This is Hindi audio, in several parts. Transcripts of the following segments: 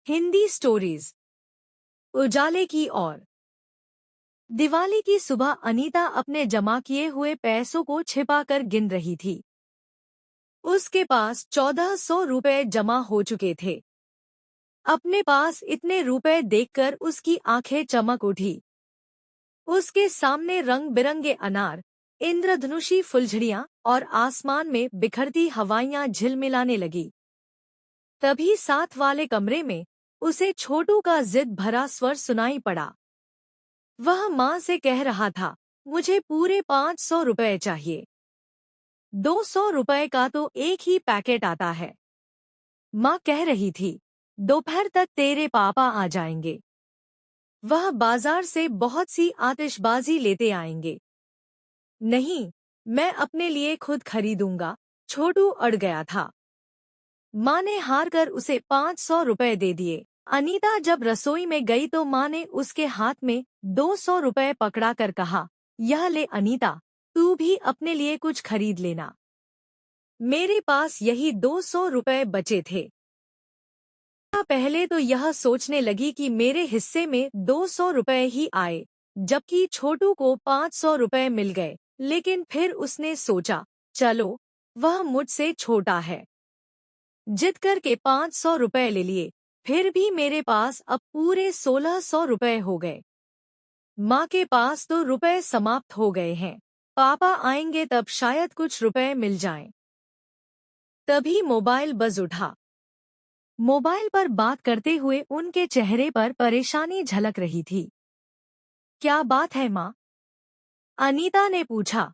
हिंदी स्टोरीज। उजाले की ओर। दिवाली की सुबह अनीता अपने जमा किए हुए पैसों को छिपाकर गिन रही थी। उसके पास 1400 रुपए जमा हो चुके थे। अपने पास इतने रुपए देखकर उसकी आंखें चमक उठी। उसके सामने रंग बिरंगे अनार, इंद्रधनुषी फुलझड़ियां और आसमान में बिखरती हवाइयां झिलमिलाने लगी। तभी साथ वाले कमरे में उसे छोटू का जिद भरा स्वर सुनाई पड़ा। वह माँ से कह रहा था, मुझे पूरे 500 रुपए चाहिए। 200 रुपए का तो एक ही पैकेट आता है। माँ कह रही थी, दोपहर तक तेरे पापा आ जाएंगे। वह बाजार से बहुत सी आतिशबाजी लेते आएंगे। नहीं, मैं अपने लिए खुद खरीदूंगा। छोटू अड़ गया था। माँ ने हार कर उसे 500 रुपए दे दिए। अनीता जब रसोई में गई तो माँ ने उसके हाथ में 200 रुपए पकड़ा कर कहा, यह ले अनीता, तू भी अपने लिए कुछ खरीद लेना। मेरे पास यही 200 रुपए बचे थे। पहले तो यह सोचने लगी कि मेरे हिस्से में 200 रुपए ही आए, जबकि छोटू को 500 रुपए मिल गए। लेकिन फिर उसने सोचा, चलो, वह मुझसे छोटा है। जिद करके 500 रुपए ले लिए। फिर भी मेरे पास अब पूरे 1600 रुपए हो गए। माँ के पास तो रुपए समाप्त हो गए हैं। पापा आएंगे तब शायद कुछ रुपए मिल जाएं। तभी मोबाइल बज उठा। मोबाइल पर बात करते हुए उनके चेहरे पर परेशानी झलक रही थी। क्या बात है माँ? अनीता ने पूछा।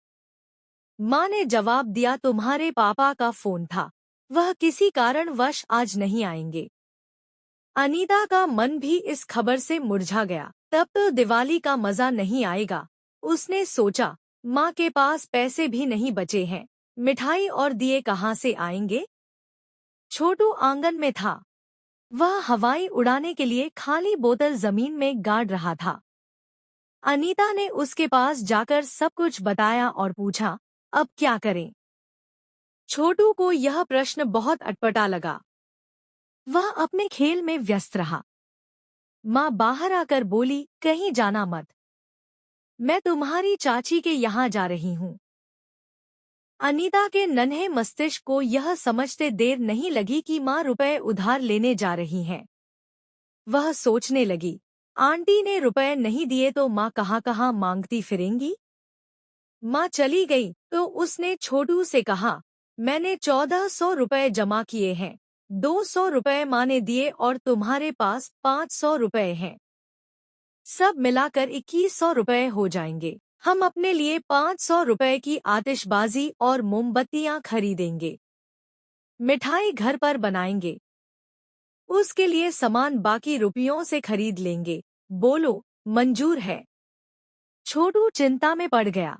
माँ ने जवाब दिया, तुम्हारे पापा का फोन था। वह किसी कारणवश आज नहीं आएंगे। अनीता का मन भी इस खबर से मुरझा गया। तब तो दिवाली का मजा नहीं आएगा। उसने सोचा, माँ के पास पैसे भी नहीं बचे हैं। मिठाई और दिए कहाँ से आएंगे? छोटू आंगन में था। वह हवाई उड़ाने के लिए खाली बोतल जमीन में गाड़ रहा था। अनीता ने उसके पास जाकर सब कुछ बताया और पूछा, अब क्या करें? छोटू को यह प्रश्न बहुत अटपटा लगा। वह अपने खेल में व्यस्त रहा। माँ बाहर आकर बोली, कहीं जाना मत। मैं तुम्हारी चाची के यहाँ जा रही हूँ। अनीता के नन्हे मस्तिष्क को यह समझते देर नहीं लगी कि माँ रुपए उधार लेने जा रही हैं। वह सोचने लगी, आंटी ने रुपए नहीं दिए तो माँ कहाँ कहाँ मांगती फिरेंगी। माँ चली गई तो उसने छोटू से कहा, मैंने 1400 रुपए जमा किए हैं। 200 रुपए माँ ने दिए और तुम्हारे पास 500 रुपए हैं। सब मिलाकर 2100 रुपए हो जाएंगे। हम अपने लिए 500 रुपए की आतिशबाजी और मोमबत्तियां खरीदेंगे। मिठाई घर पर बनाएंगे। उसके लिए सामान बाकी रुपयों से खरीद लेंगे। बोलो, मंजूर है? छोटू चिंता में पड़ गया।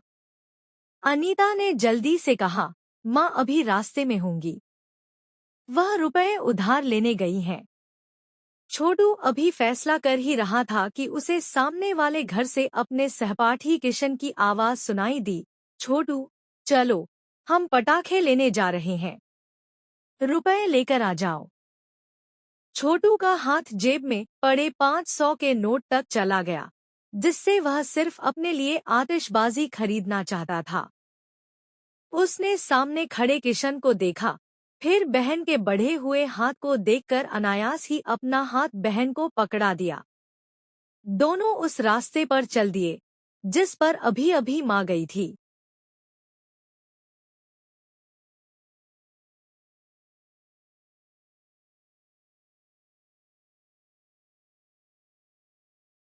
अनीता ने जल्दी से कहा, माँ अभी रास्ते में होंगी। वह रुपए उधार लेने गई हैं। छोटू अभी फैसला कर ही रहा था कि उसे सामने वाले घर से अपने सहपाठी किशन की आवाज सुनाई दी, छोटू, चलो, हम पटाखे लेने जा रहे हैं। रुपए लेकर आ जाओ। छोटू का हाथ जेब में पड़े 500 के नोट तक चला गया, जिससे वह सिर्फ अपने लिए आतिशबाजी खरीदना चाहता था। उसने सामने खड़े किशन को देखा, फिर बहन के बढ़े हुए हाथ को देखकर अनायास ही अपना हाथ बहन को पकड़ा दिया। दोनों उस रास्ते पर चल दिए जिस पर अभी अभी माँ गई थी।